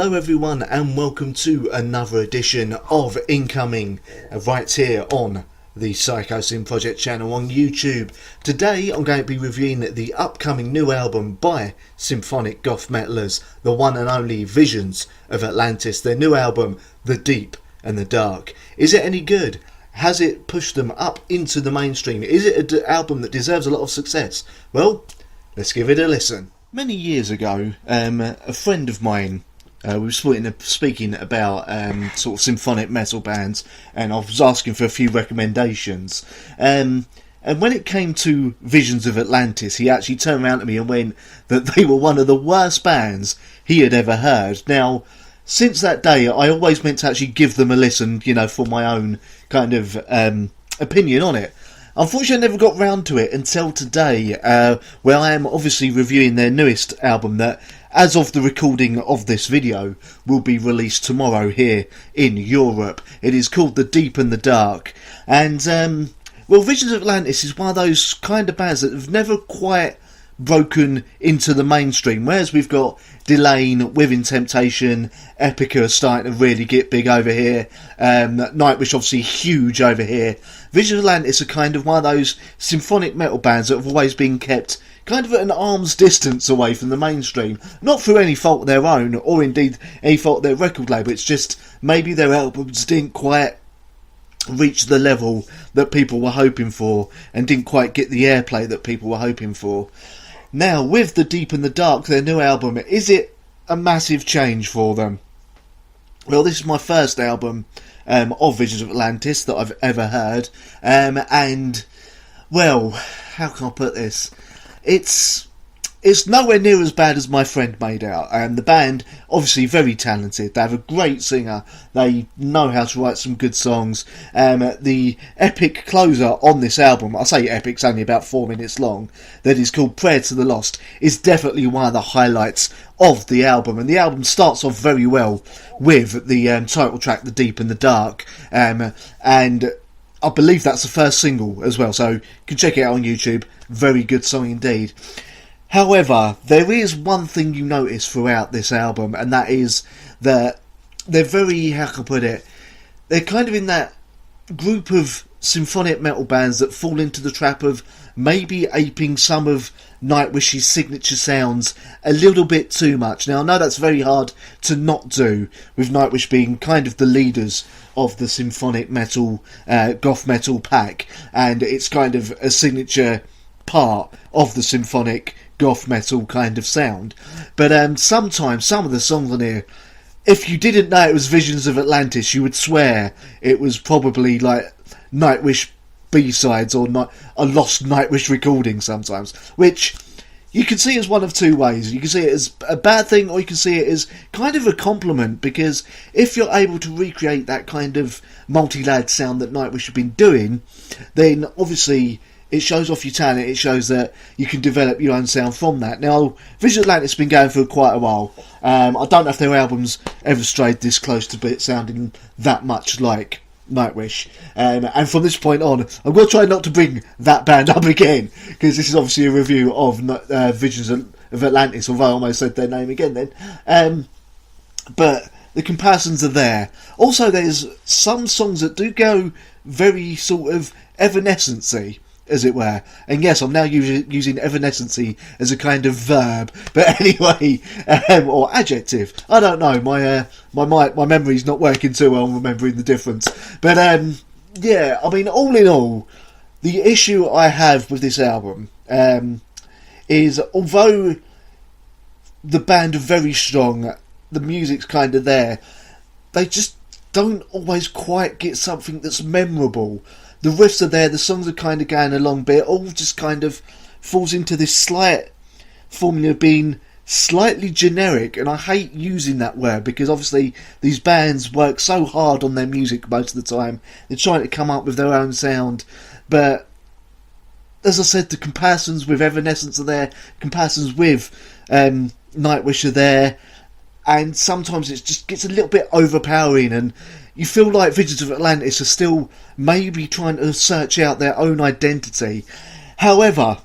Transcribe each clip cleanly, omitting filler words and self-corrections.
Hello everyone and welcome to another edition of Incoming right here on the Psychosin Project channel on YouTube. Today I'm going to be reviewing the upcoming new album by symphonic goth metalers, the one and only Visions of Atlantis. Their new album, The Deep and the Dark. Is it any good? Has it pushed them up into the mainstream? Is it an album that deserves a lot of success? Well, let's give it a listen. Many years ago, a friend of mine, we were speaking about sort of symphonic metal bands, and I was asking for a few recommendations. And when it came to Visions of Atlantis, he actually turned around to me and went that they were one of the worst bands he had ever heard. Now, since that day, I always meant to actually give them a listen, you know, for my own kind of opinion on it. Unfortunately, I never got round to it until today, where I am obviously reviewing their newest album that, as of the recording of this video, will be released tomorrow here in Europe. It is called The Deep and the Dark. And, well, Visions of Atlantis is one of those kind of bands that have never quite broken into the mainstream, whereas we've got Delane, Within Temptation, Epica starting to really get big over here, Nightwish obviously huge over here. Visions of Atlantis are kind of one of those symphonic metal bands that have always been kept kind of at an arm's distance away from the mainstream, not through any fault of their own, or indeed any fault of their record label. It's just maybe their albums didn't quite reach the level that people were hoping for, and didn't quite get the airplay that people were hoping for. Now, with The Deep and the Dark, their new album, is it a massive change for them? Well, this is my first album of Visions of Atlantis that I've ever heard, and, well, how can I put this? It's nowhere near as bad as my friend made out. The band, obviously very talented. They have a great singer. They know how to write some good songs. The epic closer on this album, I say epic, it's only about 4 minutes long, that is called Prayer to the Lost, is definitely one of the highlights of the album. And the album starts off very well with the title track, The Deep and the Dark. And I believe that's the first single as well, so you can check it out on YouTube. Very good song indeed. However, there is one thing you notice throughout this album, and that is that they're very, how can I put it, they're kind of in that group of symphonic metal bands that fall into the trap of maybe aping some of Nightwish's signature sounds a little bit too much. Now, I know that's very hard to not do, with Nightwish being kind of the leaders of the symphonic metal, goth metal pack, and it's kind of a signature part of the symphonic goth metal kind of sound. But sometimes some of the songs on here, if you didn't know it was Visions of Atlantis, you would swear it was probably like Nightwish B-sides or not a lost Nightwish recording sometimes, which you can see as one of two ways. You can see it as a bad thing, or you can see it as kind of a compliment, because if you're able to recreate that kind of multi-lad sound that Nightwish have been doing, then obviously it shows off your talent. It shows that you can develop your own sound from that. Now, Visions of Atlantis has been going for quite a while. I don't know if their albums ever strayed this close to it sounding that much like Nightwish. And from this point on, I'm going to try not to bring that band up again, because this is obviously a review of Visions of Atlantis, although I almost said their name again then. But the comparisons are there. Also, there's some songs that do go very sort of evanescence-y, as it were. And yes, I'm now using evanescence as a kind of verb, but anyway, or adjective. I don't know. My memory's not working too well. I'm remembering the difference. But yeah, I mean, all in all, the issue I have with this album is, although the band are very strong, the music's kind of there, they just don't always quite get something that's memorable. The riffs are there, the songs are kind of going along, but it all just kind of falls into this slight formula of being slightly generic, and I hate using that word, because obviously these bands work so hard on their music most of the time. They're trying to come up with their own sound, but as I said, the comparisons with Evanescence are there, comparisons with Nightwish are there, and sometimes it just gets a little bit overpowering, and you feel like Visions of Atlantis are still maybe trying to search out their own identity. However,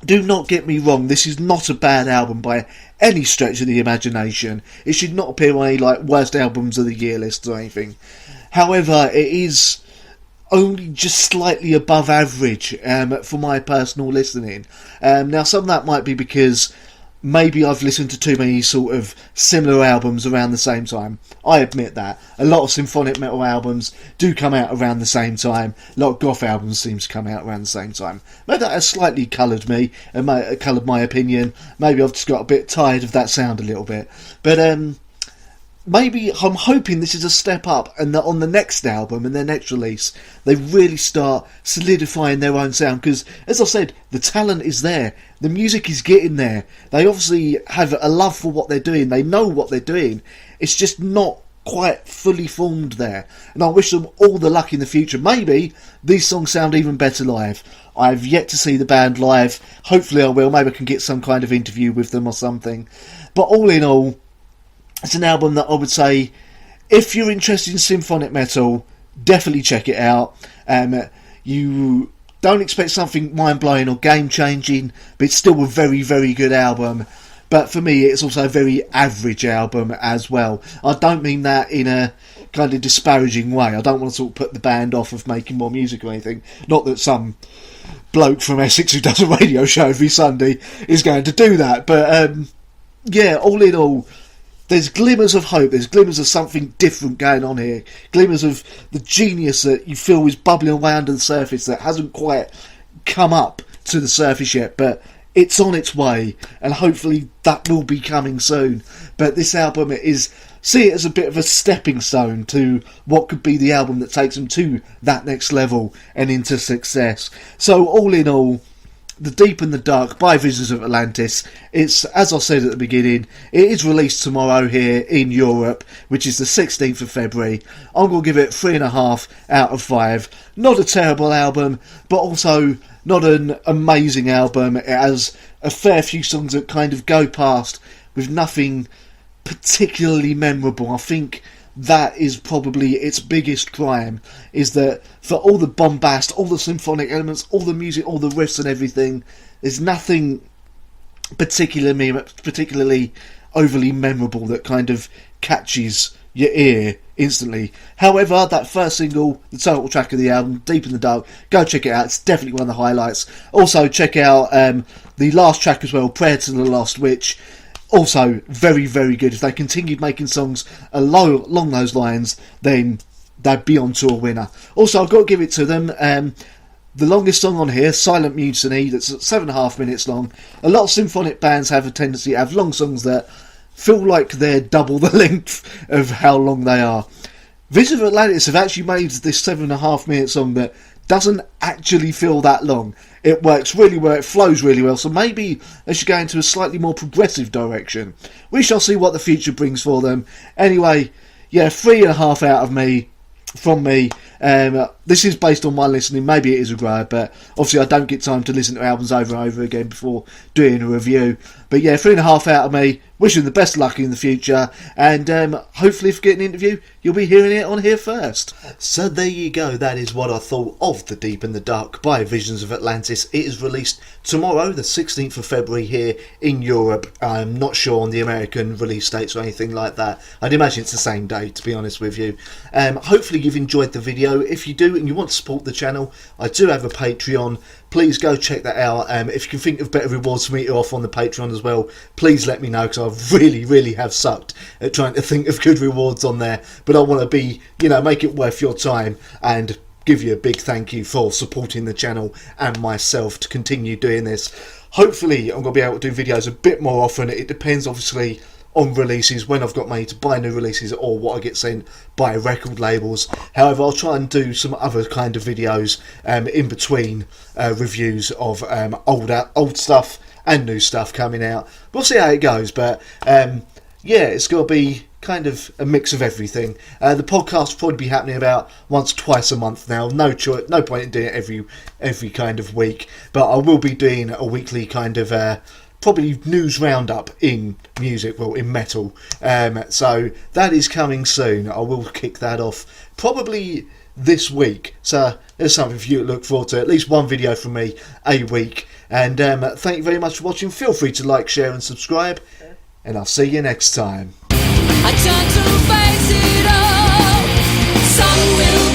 do not get me wrong, this is not a bad album by any stretch of the imagination. It should not appear on any worst albums of the year lists or anything. However, it is only just slightly above average for my personal listening. Now, some of that might be because maybe I've listened to too many sort of similar albums around the same time. I admit that. A lot of symphonic metal albums do come out around the same time. A lot of goth albums seem to come out around the same time. Maybe that has slightly coloured me and coloured my opinion. Maybe I've just got a bit tired of that sound a little bit. But maybe I'm hoping this is a step up, and that on the next album and their next release they really start solidifying their own sound, because as I said, the talent is there, the music is getting there, they obviously have a love for what they're doing, they know what they're doing, it's just not quite fully formed there, and I wish them all the luck in the future. Maybe these songs sound even better live. I've yet to see the band live. Hopefully I will. Maybe I can get some kind of interview with them or something. But all in all, it's an album that I would say, if you're interested in symphonic metal, definitely check it out. You don't expect something mind-blowing or game-changing, but it's still a very, very good album. But for me, it's also a very average album as well. I don't mean that in a kind of disparaging way. I don't want to sort of put the band off of making more music or anything. Not that some bloke from Essex who does a radio show every Sunday is going to do that. But yeah, all in all, there's glimmers of hope, there's glimmers of something different going on here, glimmers of the genius that you feel is bubbling away under the surface that hasn't quite come up to the surface yet, but it's on its way, and hopefully that will be coming soon. But this album see it as a bit of a stepping stone to what could be the album that takes them to that next level and into success. So all in all, The Deep and the Dark by Visions of Atlantis. It's, as I said at the beginning, it is released tomorrow here in Europe, which is the 16th of February. I'm going to give it 3.5 out of 5. Not a terrible album, but also not an amazing album. It has a fair few songs that kind of go past with nothing particularly memorable. I think that is probably its biggest crime, is that for all the bombast, all the symphonic elements, all the music, all the riffs and everything, there's nothing particularly overly memorable that kind of catches your ear instantly. However, that first single, the title track of the album, Deep in the Dark, go check it out. It's definitely one of the highlights. Also check out the last track as well, Prayer to the Lost Witch. Also very, very good. If they continued making songs along those lines, then they'd be on to a winner. Also, I've got to give it to them. The longest song on here, Silent Mutiny, that's 7.5 minutes long. A lot of symphonic bands have a tendency to have long songs that feel like they're double the length of how long they are. Visions of Atlantis have actually made this 7.5 minute song that doesn't actually feel that long. It works really well, it flows really well, so maybe they should go into a slightly more progressive direction. We shall see what the future brings for them. Anyway, yeah, 3.5 out of me, from me. This is based on my listening. Maybe it is a grade, but obviously I don't get time to listen to albums over and over again before doing a review. But yeah, 3.5 out of me. Wishing the best luck in the future, and hopefully if you get an interview, you'll be hearing it on here first. So there you go, that is what I thought of The Deep and the Dark by Visions of Atlantis. It is released tomorrow, the 16th of February here in Europe. I'm not sure on the American release dates or anything like that. I'd imagine it's the same day, to be honest with you. Hopefully you've enjoyed the video. If you do and you want to support the channel, I do have a Patreon. Please go check that out. If you can think of better rewards for me to offer on the Patreon as well, please let me know, because I really have sucked at trying to think of good rewards on there. But I want to be, make it worth your time and give you a big thank you for supporting the channel and myself to continue doing this. Hopefully I'm going to be able to do videos a bit more often. It depends obviously on releases, when I've got money to buy new releases or what I get sent by record labels. However, I'll try and do some other kind of videos in between reviews of old stuff and new stuff coming out. We'll see how it goes, but yeah, it's got to be kind of a mix of everything. The podcast will probably be happening about once, twice a month now. No point in doing it every kind of week, but I will be doing a weekly kind of probably news roundup in music, well, in metal. So that is coming soon. I will kick that off probably this week. So there's something for you to look forward to. At least one video from me a week. And thank you very much for watching. Feel free to like, share and subscribe. And I'll see you next time. I turn to face it all. Sun will